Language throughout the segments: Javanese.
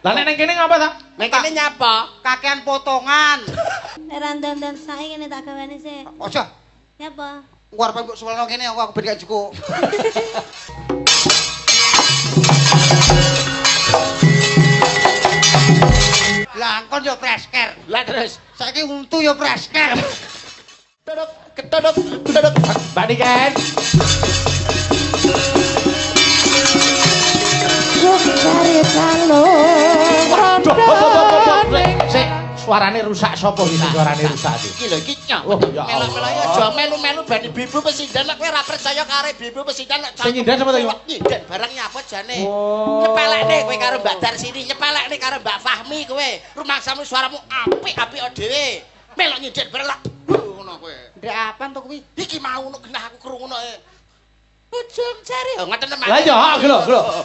Lah nek ning kene ngapa ta? Ning kene nyapa? Kakean potongan. Nek randan-dan sae kene tak gawane sik. Aja. Nyapa? Engko arep mbok suwelno kene aku ben gak cukup. Lah kon yo presker. Lah terus Saiki untu yo presker. Ketodok. Mbak Niken. Cari kalung rondo. Sik, suarane rusak sapa iki suarane rusak iki? Iki lho iki nyok. Oh, ya Allah. Melu-melu aja melu-melu ben ibu presiden nek kowe ora percaya karo ibu presiden nek Sing nyindan sapa to iki? Nyindan barang nyapa jane. Oh. Nyepelekne kowe karo Mbak Darsini, nyepelekne karo Mbak Fahmi kowe. Rumangsamu suaramu apik-apik dhewe. Melok nyindan barang lak ngono kowe. Ndek apaan to kuwi? Iki mau nek genah aku krungu Ujung jari. Oh, ngoten teman. Lah iya, lho.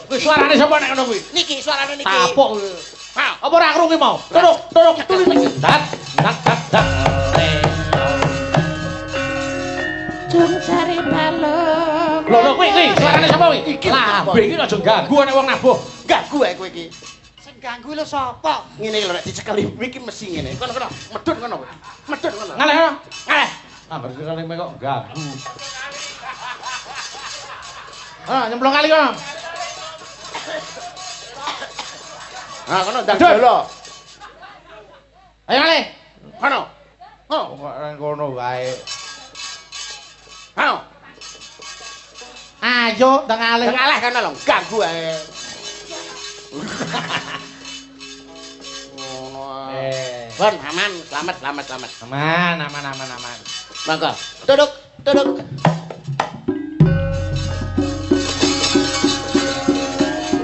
Kuwi suarane sapa nek ngono kuwi? Niki suarane niki. Tapuk. Ha, Apa ora krungu mau? Turuk. Dat. Jung cari kalung. Lho kuwi suarane sapa kuwi? Lah, iki aja ganggu nek wong nabuh. ganggu ae kowe iki. Sing ganggu lho sapa? Ngene lho nek dicekeli iki mesti ngene. Kono medhun kono. Medhun kono. Ngaleh. Ambar kali kok ganggu. Nyemplung kali kono. Kono ndang jolo. Ayo ngalih. Kono. Kok kono wae. Kono. Ayo ndang ngalih. Ngalah kono lho, ganggu ae. Bon, aman, selamat. Aman. Monggo. Duduk.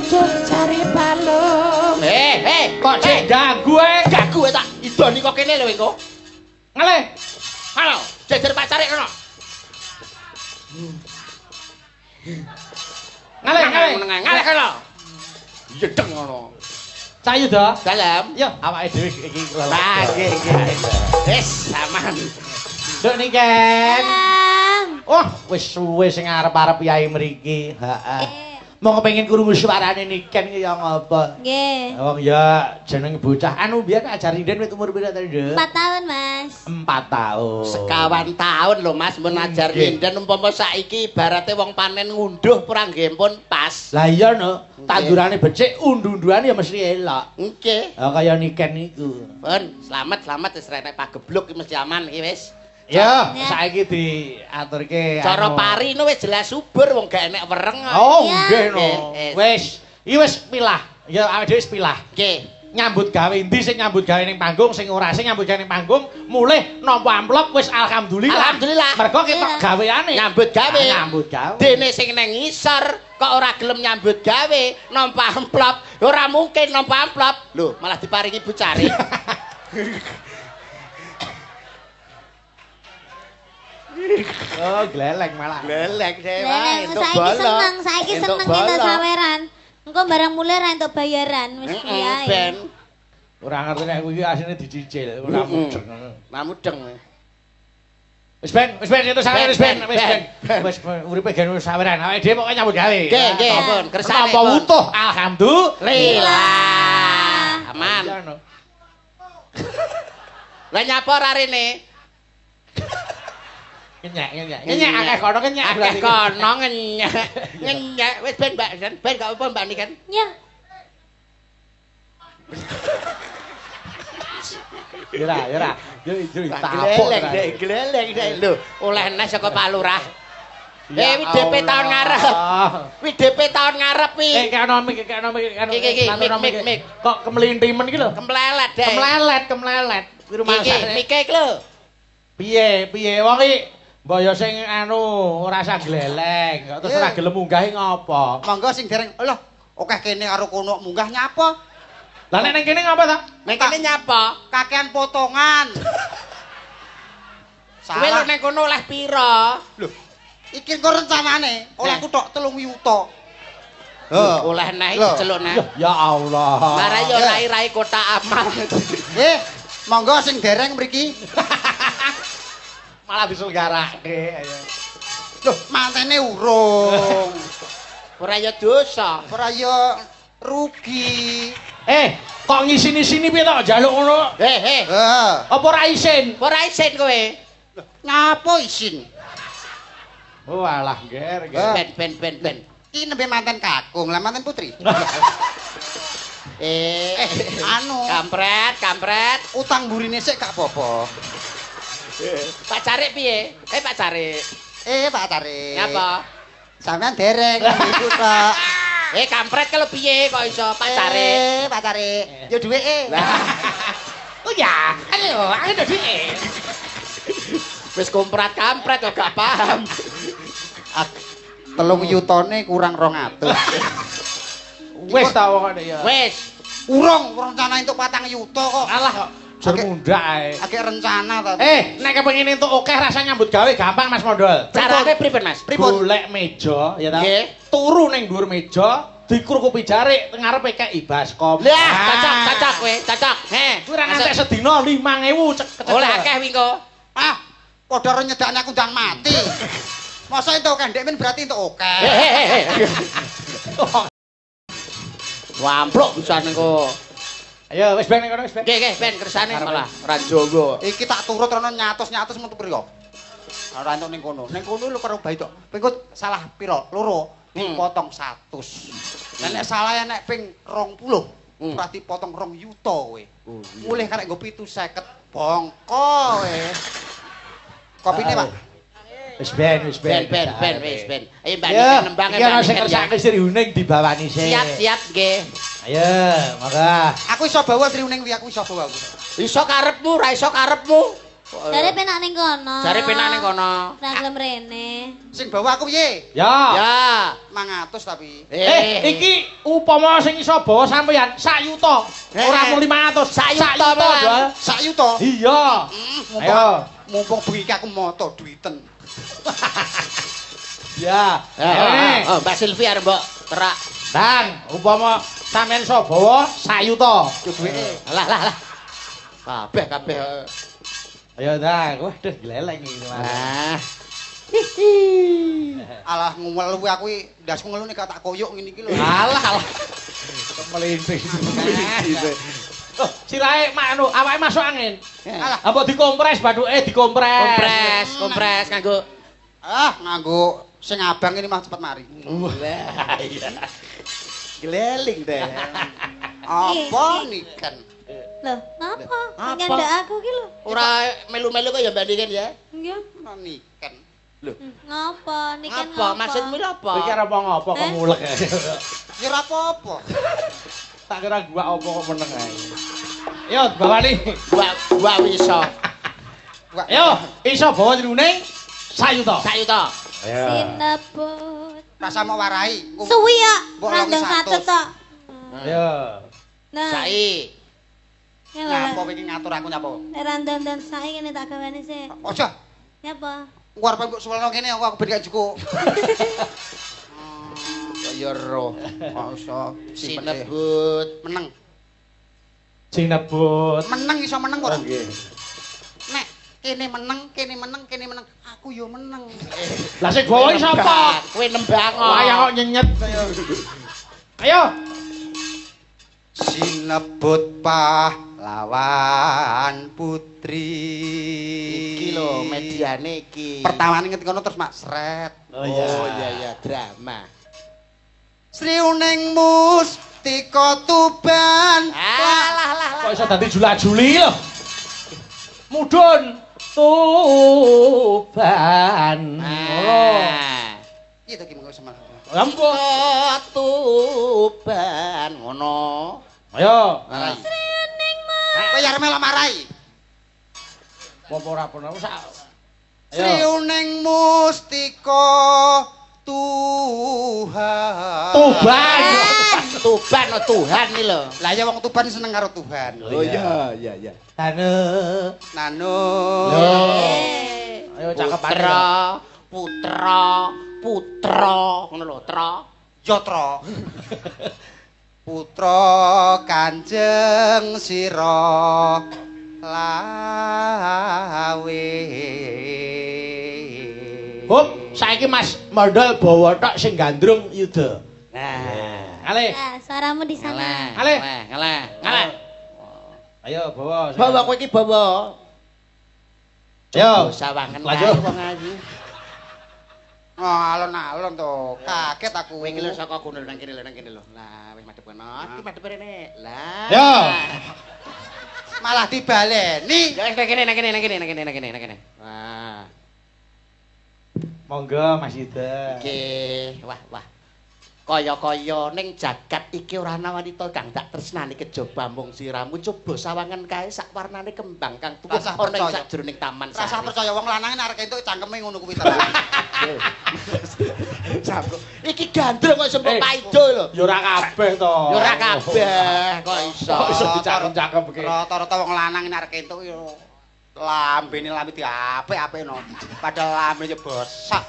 Jung cari balung. Kok Cek ganggu ae. ganggu ae tak idoni kok kene lho engko. Ngalih. Halo, jejer pacare kono. Ngalih kono. Yedeng ngono. Cayu to. Dalam. Yo, awake dhewe iki Lah, nggih. Wis, aman. Nduk Niken. Bang. Oh, wis suwe sing arep-arep yai mriki. Heeh. Mau kepengin krungu suarane Niken ki ya ngapa? Nggih. Wong ya jeneng bocah anu biyen ajari Nden wis umur pira to, Nduk? 4 tahun, Mas. 4 tahun. Sekawan tahun lho Mas mun ajar Linden umpama saiki ibarate wong panen ngunduh ora nggih pun pas. Lah iya no, tandurane becik undu-unduan ya mesti elok. Nggih. Oh kaya Niken niku. Pun, selamat wis renek pagebluk iki mesti aman iki wis. Ya, saiki diaturke Cara pari no wis jelas subur wong gak enek wereng. Oh, Iya. nggih no. Nggih. Wis, iki wis pilah. Ya awake dhewe wis pilah. Nggih. Nyambut gawe endi sing nyambut gawe ning panggung, sing ora sing nyambut gawe ning panggung, mulih nampa amplop wis alhamdulillah. Alhamdulillah. Mergo ketok Iya. gaweane. Nyambut gawe. Nyambut gawe. Dene sing nang ngisor kok ora gelem nyambut gawe nampa amplop. Ora mungkin nampa amplop. Lho, malah diparingi bucare. Oh, gleleng malah. Glelek Leleng, saiki seneng entuk saweran. Engko barang mulai ra entuk bayaran wis kuwi ae. Ben. Ora ngerti nek kuwi asline dicicil, ora mudeng ngono. Namudeng. Wis ben itu saweran wis ben. Wis uripe gen wis saweran. Awake dhewe pokoke nyambut gawe. Nggih, pun kersane. Tanpa utuh, alhamdulillah. Aman. Lah nyapa ora rene? Ngenyek akeh kono ngenyek Akeh kono ngenyek. Wis ben Mbak, ben gak apa Mbak Niken. Ya. Yora. Yo tapuk. Gleleng lho, oleh nes saka Pak Lurah. Wi DP tahun ngarep. Wi DP tahun ngarep wi. Kene mik. Kok kemelintimen iki lho. Kemplelet deh. Kemlelet. Rumah Iki mike iki lho. Piye wong iki mbaya sing anu ora usah gleleng, terus ora gelem munggah ngopo? Monggo sing dereng lho, akeh kene karo kono munggah nyapa? Lah nek ning kene ngapa ta? Ning kene nyapa? Kakean potongan. Kowe lho ning kono oleh pira? Lho, iki kok rencanane olehku tok 3 yuta. Oleh neh diceluk neh. Ya Allah. Mare yo rai-rai kota amal. Monggo sing dereng mriki. Malah diselgarake ayo. Loh, mantene urung. Ora ya dosa. Ora ya rugi. Kok ngisini-sini piye to njaluk ngono? Apa ora isin? Ora isin kowe. Ngapa isin? Oh alah, ger. Ben. Iki nembe manten kakung, lah manten putri. Anu. Kampret. Utang burine sik gak apa-apa. Pacare piye? Pacare. Pak Tarik. Ngapa? Sampeyan dereng iku tok. Kampret kalau piye kok iso pacare? Pak Tarik. Yo duweke. Oh ya, ayo ada duweke. Wis komprat kampret kok gak paham. 3 yutone kurang 200. Wis ta kok ya. Wis. Urung rencana entuk 4 yuta kok. Alah, jur mundak ae. Akeh rencana ta. Nek kepengin entuk akeh rasa nyambut gawe gampang Mas Mondol. Carane pripun Mas? Golek meja ya ta. Turu ning dhuwur meja, dikrukupi jarik teng ngarepe kei baskom. Lah, cocok kowe, cocok. Kuwi ora ngantek sedina 5.000 cek. Oleh akeh wingko. Padha ro nyedakne aku ndang mati. Masa entuk kendek men berarti entuk akeh. Wampluk bisa engko. Ayo wis ben ning kono wis ben. Nggih, ben kersane malah ra jowo. Iki tak turut rono nyatus metu priyo. Ora entuk ning kono. Ning kono lho karo bayi tok. Pengko salah pira? Loro. Dipotong 100. Nek salah nek ping 20. Ora dipotong 2 yuta kowe. Mulih karek nggo 750 bongko kowe. Kopine, Pak. Wis ben. Wis ben. Ayo nembang iki ana sing kersake Sri Huning dibawani sik. Siap nggih. Ayo, maka. Aku iso bawa Sri Huning kuwi aku iso bawa. Iso karepmu, ra iso karepmu. Jare penak ning kono. Ra gelem rene. Sing bawa aku piye? Ya. 500 tapi. Iki upama sing iso bawa sampeyan 1 yuta. Ora mung 500, 1 yuta. Iya. Ayo, mumpung bengi iki aku moto duiten. Ya. Mbak Silvi arep mbok terak. Dan upama sampeyan iso bawa 1 yuta. Duweke. Lah. Kabeh. Ayo dah, waduh gleleng iki Mas. Alah ngelu aku ndasku ngelu nek tak koyok ngene iki lho. Alah. Melinting. Oh, sirahe anu awake masuk angin. Alah, apa dikompres bathuke dikompres. Kompres nganggo nganggo sing abang ini mah cepet mari. Lah iya. Gleling deh. Apa niken? Loh, ngapa? Ngendak aku ki lho. Ora melu-melu kok ya Mbak Niken ya. Nggih. Niken. Ngapa? Niken Apa maksudmu apa? Iki arep ngopo kok mulek. Ya ora apa-apa. Tak kira gua apa kok meneng ae. Yo, bawani. Gua iso. Yo, iso bawa Runing 1 yuta. 1 yuta. Ayo. Sinebut. Rasa mau warai. Suwi ya. Mbok Randang 100 tok. Ayo. Nah. Sai. Nyapa iki ngatur aku nyapa? Nek randan sae ngene tak gawane sik. Aja. Nyapa? Ku arep mbok suwelno kene aku ben gak cukup. Ya roh. Masa Sinebut meneng. Sinebut. Meneng iso meneng kok. Nggih. Nek kene meneng. Aku yo meneng. Lah sing gawa iki sapa? Kowe nembang. Wayah kok nyenyet. Ayo. Sinebut pahlawan putri. Iki lho mediane iki. Pertamane ngerti kono terus mak sret. Oh iya drama. Sri Huning Mustika Tuban. Lah. Kok iso dadi jula-juli lho. Mudhun Tuban. Iya to ki mengko semal. Ampun. Tuban ngono. Ayo. Sri Huning kowe arep melok marai. Apa ora pernah sak. Sri Huning Mustika Tuhan. Tuban Tuhan iki lho. Lah ya wong Tuban seneng karo Tuhan. Oh iya. Nano. Ayo cakep putra ngono lho, tra. Yatra. Putra Kanjeng Sira Lawe. Hop, saiki Mas Mondol bawa tok sing gandrung yuda. Nah, ale. Suaramu di sana. Ngalah. Ayo bawa. Bawa kowe iki bawa. Ayo sawangen lanjut wong ayu. Oh, alon-alon to. Kaget aku. Kowe iki lho saka kono nang kene lho. Lah wis madhep kono. Iki madhep rene. Lah. Yo. Malah dibaleni. Ya wis nang kene. Wah. Monggo Mas Yuda. Nggih. Wah. Kaya-kaya ning jagat iki ora ana wanita kang tak tresnani kejaba mung siramu. Coba sawangan kae sak warnane kembang kang tuwuh ana ing sajroning taman sari. Rasa percaya wong lanang arek entuk cangkeme ngono kuwi to. Iki gandrung kok sempet paido lho. Ya ora kabeh to. Ya ora kabeh kok iso. Kok iso dicakep-cakep iki. Rata-rata wong lanang arek entuk yo lambene lambe diapik-apik no. Padahal lambene yo bosak.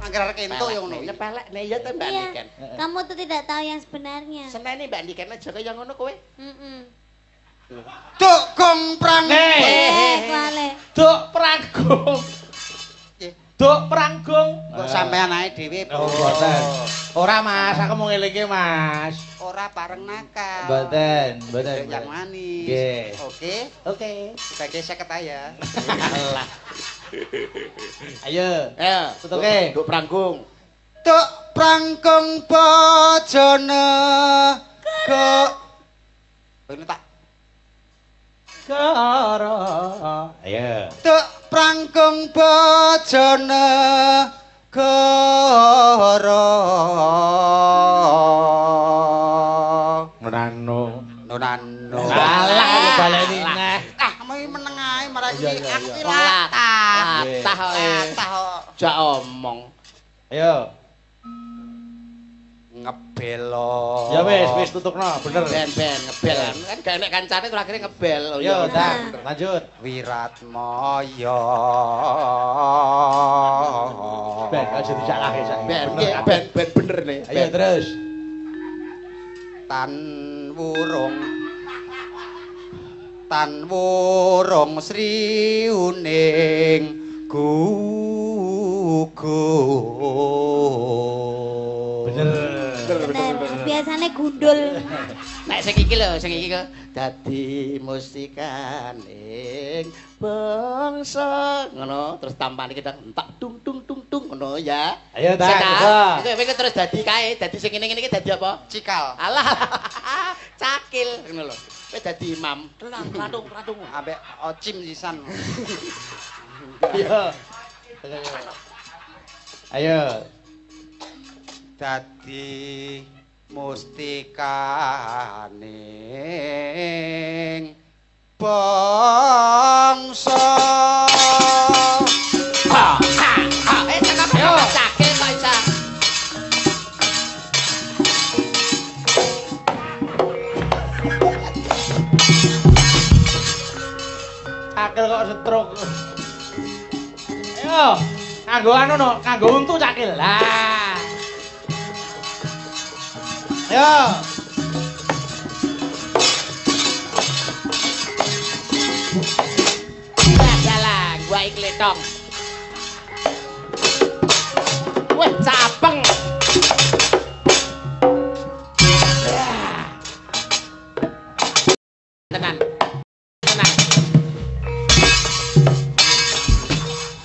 Angger arek entuk yo ngono. Nyepelek ne ya to Mbak Niken. Kamu tuh tidak tahu yang sebenarnya. Senene Mbak Niken aja kaya ngono kowe. Duk gong prang. Kuale. Duk pranggung. Duk pranggung. Kok sampean ae dhewe. Oh, mboten. Ora Mas, aku mau ngelingi Mas. Ora bareng nakal. Mboten. Yang manis. Nggih. Oke. Sebagai seket ya. Allah. Ayo. Tutuke. Duk pranggung. Duk pranggung bojone kok. Ini tak Karo. Ayo. Duk pranggung bojone karo. Nonano. Salah baleni neh. Kamu meneng ae marang iki akti Latah latah. Jak omong. Ayo. Ngebelo. Ya wis tutukno, bener. Ben ngebel kan gak enek kancane terus akhire ngebel. Yo, dah, lanjut. Wiratmaya. Ben aja disalahke sak. Ben bener nih. Ayo terus. Tan wurung sriuning gugur. Bener. Biasane gundul. Nek sing iki kok dadi mustikaning bangsa ngono terus tampane kita entak tung ngono ya. Ayo dah. Iki terus dadi kae, dadi sing ngene iki dadi apa? Cikal. Alah. Cakil ngono lho. Kowe dadi imam. Ratung. Ambek ocim sisan. Ayo. Dadi mustikaning bangsa. Ayo cakil kok isa. Cakil kok setruk. Ayo. Kanggo anu no, kanggo untu cakil. Lah. Ayo. Dalah, gua iki letong. Weh, capeng. Tenan.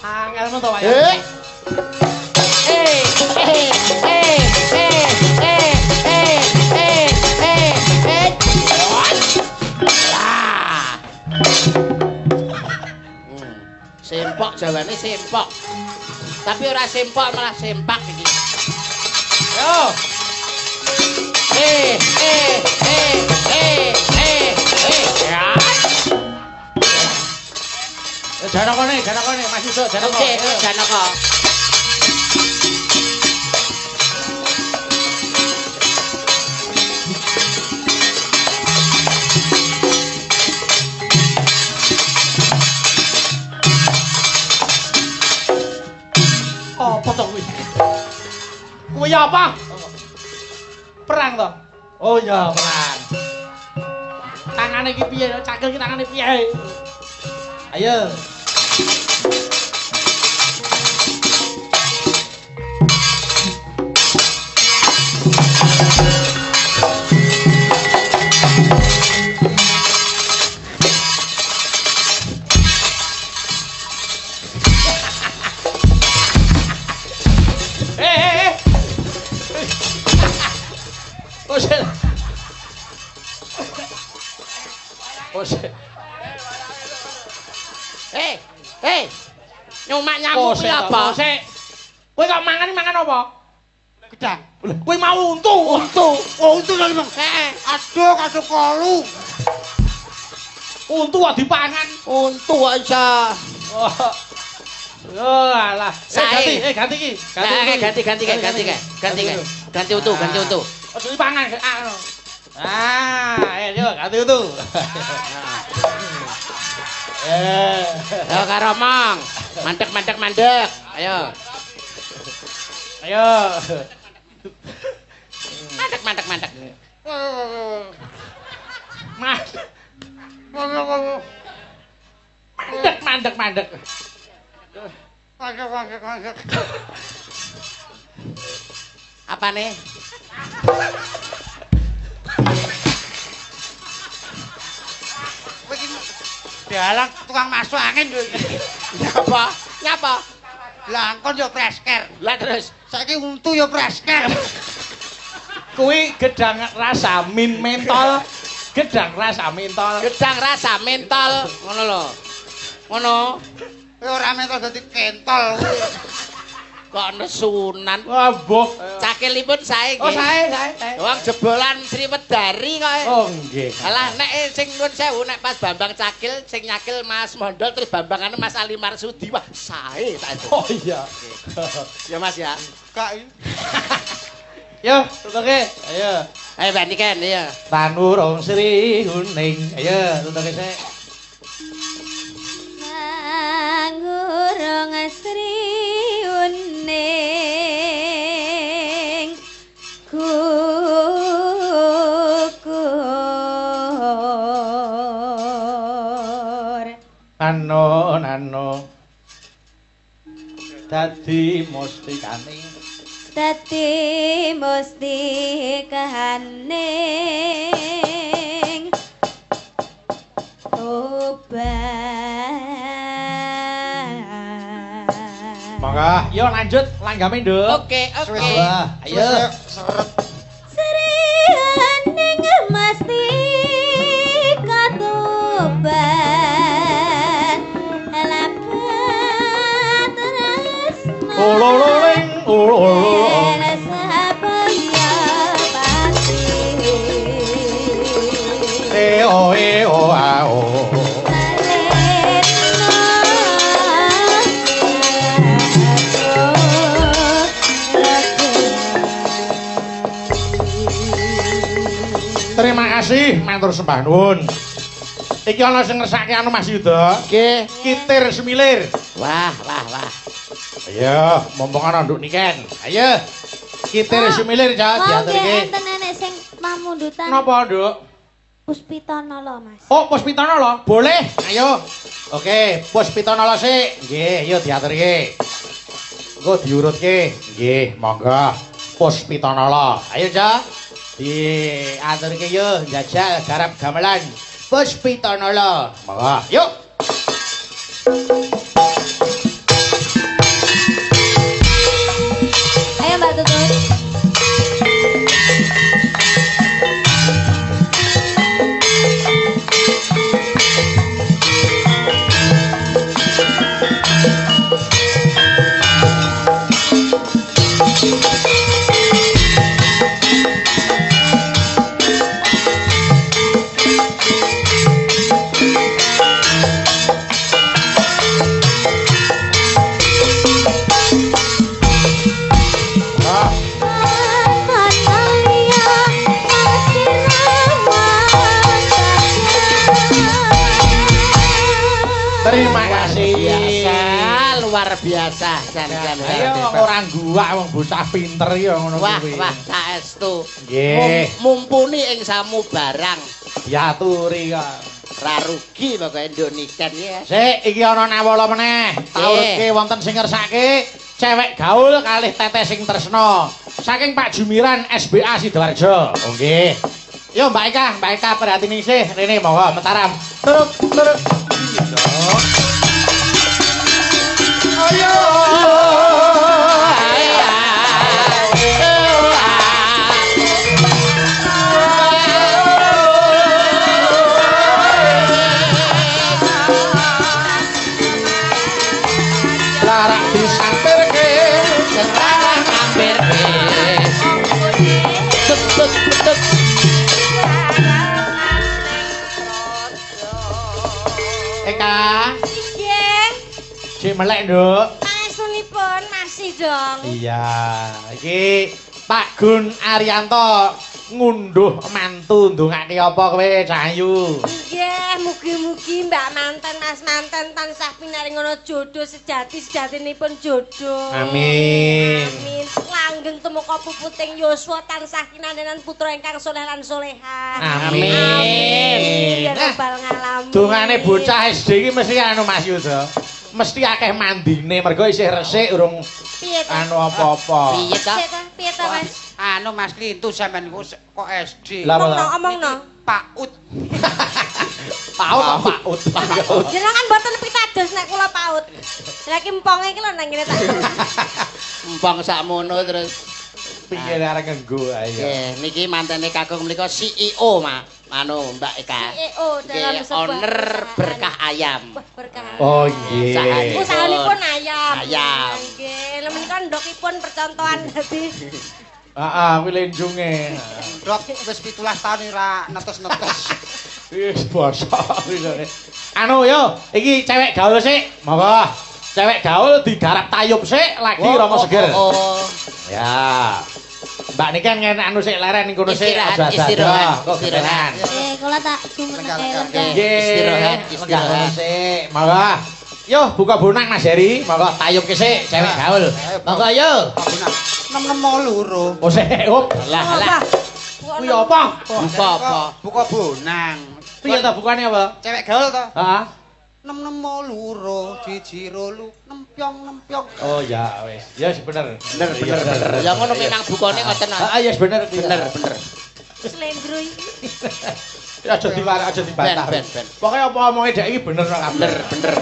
Angelmu to, Pak. Sempok jawane sempok. Tapi ora sempok malah sempak iki. Yo. Janaka Mas Yusuf, Janaka. Janaka. Apa to kuwi? Kuwi apa? Perang to? Oh iya, perang. Tangane iki piye? Cakil iki tangane piye? Ayo. Nyumak nyamuk kuwi apa? Kowe kok mangan apa? Gedang. Kowe mau untu. Oh, untu lho, Bang. Heeh. Aduh, kaduk kolu. Untu kok dipangan. Untu kok iso. Oh, alah. Ganti iki. Ganti untu. Ojo dipangan. Ayo ganti untu. Ayo karo omong. Mandek. Ayo. Mandek. Mandek. Apa nih? Dalang tukang masuk angin lho. Nyapa? Lah kon yo presker. Lah terus Saiki untu yo presker. Kuwi gedang rasa min mentol. Gedang rasa mentol. Ngono lho. Ngono. Ora mentol dadi kentol kuwi. Kok nesunan. Wah, mbok. Cakilipun sae nggih. Oh, sae. Wong jebolan Sri Wedari kok. Oh, nggih. Alah nek sing nuwun sewu nek pas Bambang Cakil sing nyakil Mas Mondol terus Bambangane Mas Ali Marsudi. Wah, sae tak itu. Oh iya. Ya Mas ya. Kak. Yo, tutuke. Ayo. Ayo bandikan ya. Tanurung Sri Huning. Ayo, tutuke sik. Tanurung Sri Huning kukur. Nano. Dadi mustikane. Monggo, yo lanjut langgame, Nduk. Oke. Ayo. Sri Huning mesti katuban lapat tresno. Ololing. Sabaya pasti. O. Terima kasih, matur sembah nuwun. Iki ana sing ngersake anu Mas Yuda. Nggih. Kitir Semilir. Wah. Ayo, mumpung ana nduk niken. Ayo. Kitir Semilir ja diaturke. Enten nenek sing pamundutan. Napa, Nduk? Puspitanala, Mas. Oh, Puspitanala. Boleh. Ayo. Oke, Puspitanala sik. Nggih, ayo diaturke. Engko diurutke. Nggih, monggo. Puspitanala. Ayo, Ja. Diaturke yo njajal garap gamelan Puspitanala. Monggo. Yuk. Ayo Mbak Tutut. Terima kasih. Luar biasa jan-jan. Ayo wong ora guwak wong bocah pinter ya ngono kuwi. Wah, saestu. Nggih. Mumpuni ing samu barang. Diaturi kok. Ra rugi pokoke Indoniken ya. Sik, iki ana nawala meneh. Taurke wonten sing ngersake cewek gaul kalih teteh sing tresna. Saking Pak Jumiran SBA Sidoarjo. Oh nggih. Yo Mbak Eka perhatine sih. Rene monggo mentaram. Turuk. Ayo. Eka. Nggih. Cek melek, Nduk. Pangestunipun masih dong. Iya, iki Pak Gun Arianto ngunduh mantu ndongake apa kowe Cahayu? Nggih, mugi-mugi Mbak manten Mas manten tansah pinaringono jodoh sejatinipun jodoh. Amin. Amin. Langgeng tumeka puputing yuswa tansah kinandenan putra ingkang saleh lan salehah. Amin. Amin. Ya rabbal alamin. Dongane bocah SD iki mesti anu Mas Yuda. Mesti akeh mandine mergo isih resik urung Piye to? anu apa-apa. Piye to? Piye to, Mas? Anu Mas Lintu sampean kok SD. Lah, Omongno. Paut. Paut. Jenengan mboten pitados nek kula paut. Lah ki emponge iki lho nang kene tak. Empang sakmono terus. Piye arek nganggo ayo. Nggih, niki mantene Kakung menika CEO, anu Mbak Eka. CEO dalam sebuah owner berkah ayam. Wah, berkah. Oh nggih. Usahanipun ayam. Ayam. Nggih, lha menika ndokipun percontohan dadi Heeh, kuwi lenjunge. Dok wis 17 tahun ora netes-netes. Wis bosok iki. Anu yo, iki cewek gaul sik. Monggo. Cewek gaul digarap tayub sik lagi rama seger. Oh. Ya. Mbak niki kan ngene anu sik leren ning kono sik aja istirahat. Kula tak sumeneng. Istirahat. Sik, monggo. Yo buka bonak Mas Heri, monggo tayub ki sik cewek gaul. Monggo yo. Nem-nem loro. Oh sik, up. Lah. Kuwi apa? Buka apa? Buka bonang. Piye ta bukane apa? Cewek gaul to? Heeh. Nem-nem loro, siji rolu, nempyong. Oh ya wis. Ya wis bener. Bener. Ya ngono memang bukane ngoten. Heeh, ya wis bener. Bener. slendroy. Aja diwarak, aja dibantah. Ben. Pokoke apa omonge dek iki bener kok kabeh. Bener.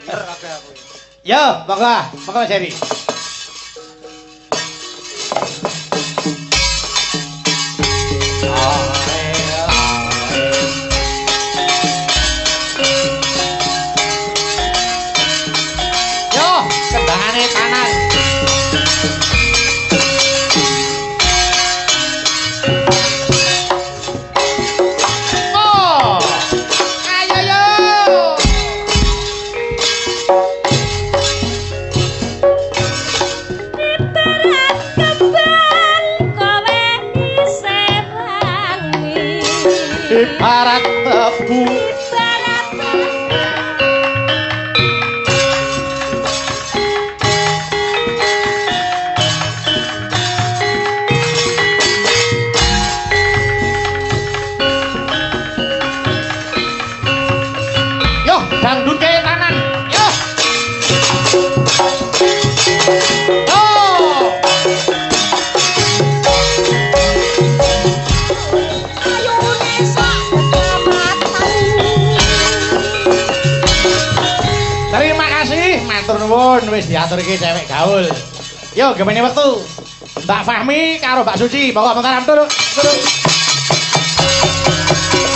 Bener kabeh aku. Ya, monggo Mas Heri. Yo, kendangane kanan. Oh, ayo yo. Ibarat tebu. Yo, dangdut ke tangan. Yo. Oh. Terima kasih, matur nuwun wis diaturke cewek gaul. Yo, gemene wektu. Mbak Fahmi karo Mbak Suci, monggo mentaram turu.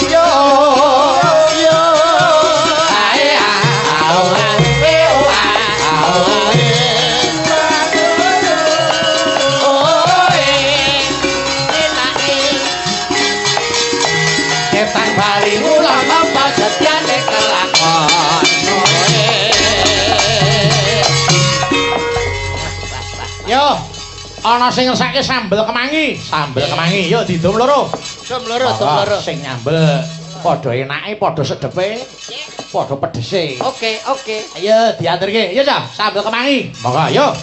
Yo. Ae Ketan bali ulang apa setiane kelakon. Yo, ana sing ngesake sambel kemangi. Yo didum loro. Dom loro. Sing nyambel padha enake, padha sedepe, padha pedese. Oke. Ayo diaturke. Yo, Cah, sambel kemangi. Monggo, yo.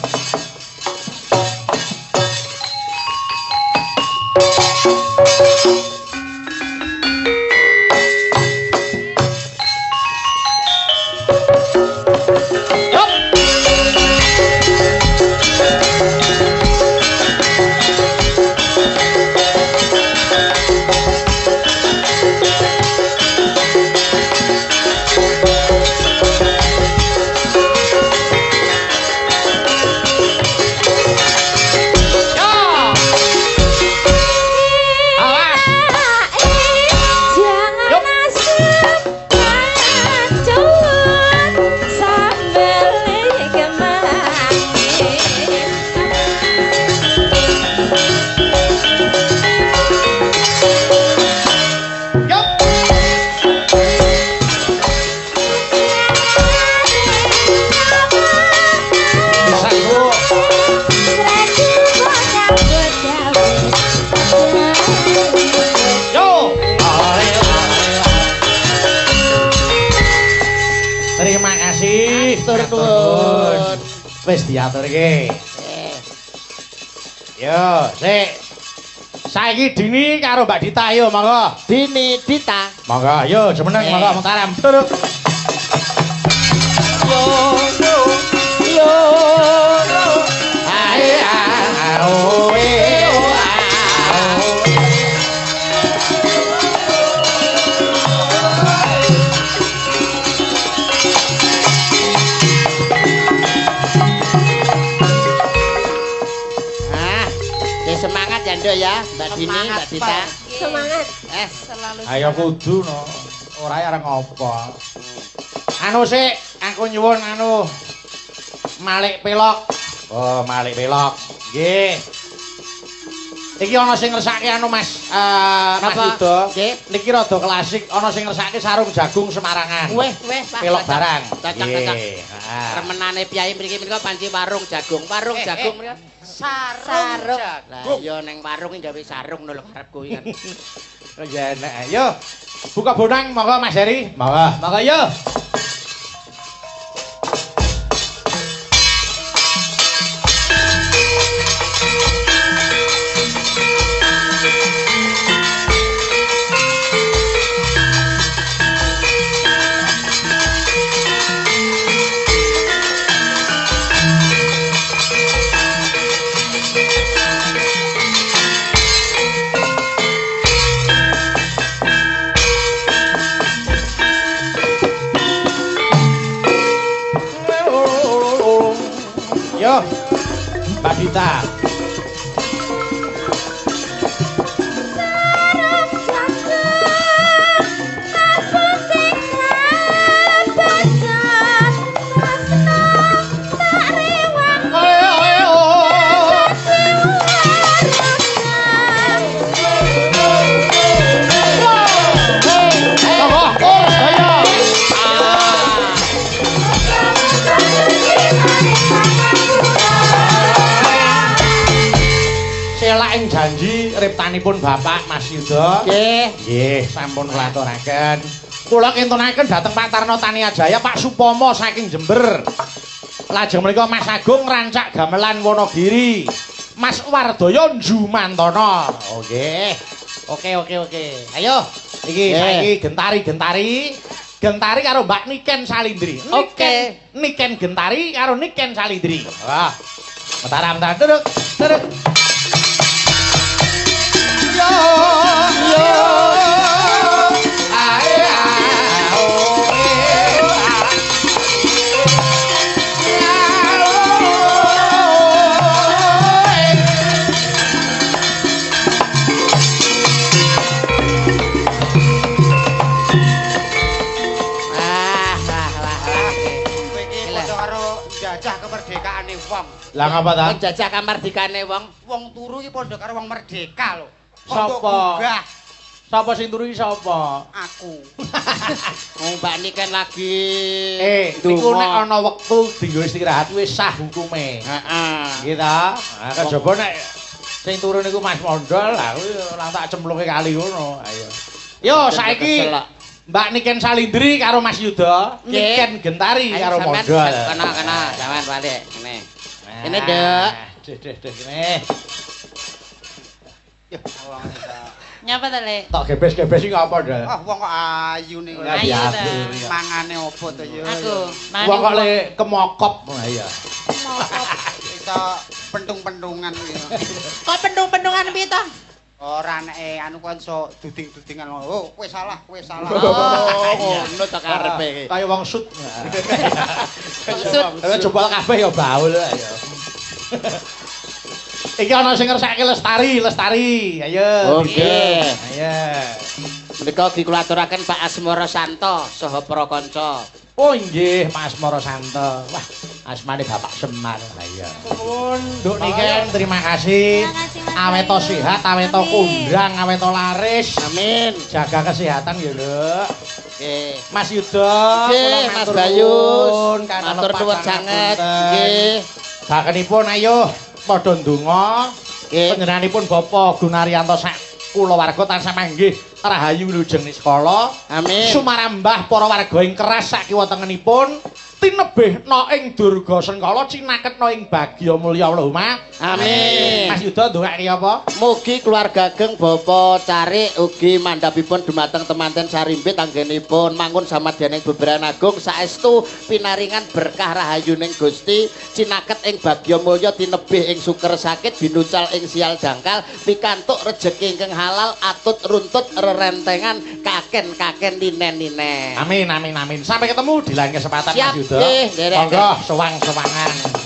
Matur nuwun. Wis diaturke. Yo, sik. Saiki Dini karo Mbak Dita ayo monggo. Dini Dita. Monggo, yo jemeneng monggo mentaram. Turuk. Yo yo yo. Ae ae. Semangat ya Nduk ya, Mbak Dini, Mbak Dita. Semangat. Selalu. Ayo kudu no. Ora arep ngopo. Anu sik, aku nyuwun anu Malik Pelok. Oh, Malik Pelok. Nggih. Iki ana sing ngersake anu Mas Mas Yuda. Nggih. Niki rada klasik, ana sing ngersake sarung jagung Semarangan. Weh, Pelok barang. Cocok. Remenane piyai mriki menika panci warung jagung. Warung jagung mriki. Sarung. Lah ya ning warung iki gawe sarung lho arep kuwi kan. Ya enak. Yo. Buka bonang monggo Mas Heri. Monggo. Monggo yo. Yo, Mbak Dita. Janji riptanipun Bapak Mas Yuda. Nggih. Nggih, sampun kula aturaken. Kula kintunaken dhateng Pak Tarno Tania Jaya, Pak Supomo saking Jember. Lajeng menika Mas Agung Rancak Gamelan Wonogiri. Mas Wardoyo Jumantana. Oh nggih. Oke. Ayo, iki saiki gentari karo Mbak Niken Salindri. Oke. Niken Gentari karo Niken Salindri. Wah. Mataram turuk. Yo ae jajah kemerdekaane wong. Lah ngapa ta? Jajah kemerdekaane wong. Wong turu iki padha karo wong merdeka lho. Sapa? Sapa sing turu iki sapa? Aku. Wong Mbak Niken lagi niku nek ana wektu dienggo istirahat wis sah hukume. Heeh. Nggih ta? Nah, kejaba nek sing turu niku Mas Mondol, lah kuwi ora tak cemplunge kali ngono. Ayo. Yo saiki Mbak Niken Salindri karo Mas Yuda, Niken Gentari karo Mondol. Kena, sampean balik. Ngene. Ini, Dek. Dek ngene. Ya, wong iki. Nyapa ta, Lek? Tok gebes-gebes iki apa, Dek? Ah, wong kok ayu ning ngono. Ayu ta. Mangane opo to ya? Aku. Wong kok le kemokop. Nah iya. Kita pentung-pentungan iki. Kok pentung-pentungan piye to? Ora nek anu kon iso duding-dudingan. Oh, kowe salah. Oh, ngono to karepe iki. Kaya wong sut. Sut. Jebol kabeh ya baul ayo. Iki ana sing ngersake Lestari. Ayo. Oke. Ayo. Menika dikulaturaken Pak Asmara Santo saha para kanca. Oh nggih, Mas Asmara Santo. Wah, asmane Bapak Semar. Lah iya. Nuwun, Nduk Niken, terima kasih. Aweto sehat, aweto kondang, aweto laris. Amin. Jaga kesehatan ya, Nduk. Nggih. Mas Yuda, Nggih, Mas Bayu. Matur nuwun sanget. Nggih. Sakenipun ayo padha ndonga. Panjenenganipun Bapak Gunaryanto sak kulawarga tansah manggih rahayu wilujeng niskala. Amin. Sumarambah para warga ing keras sak kiwa tengenipun tinebihna ing durga sengkala cinaketna ing bagya mulya Allahumma amin. Mas Yuda ndongake apa? Mugi keluarga ageng Bapa Carik ugi mandhapipun dumateng temanten sarimbit anggenipun mangun samadyaning beberan agung saestu pinaringan berkah rahayuning Gusti cinaket ing bagya mulya tinebih ing suker sakit binucal ing sial dangkal pikantuk rejeki ingkang halal atut runtut rerentengan kaken-kaken linen-linen. Amin amin amin. Sampai ketemu di lain kesempatan Mas Yuda. Siap, nggih, monggo sewang-sewangan.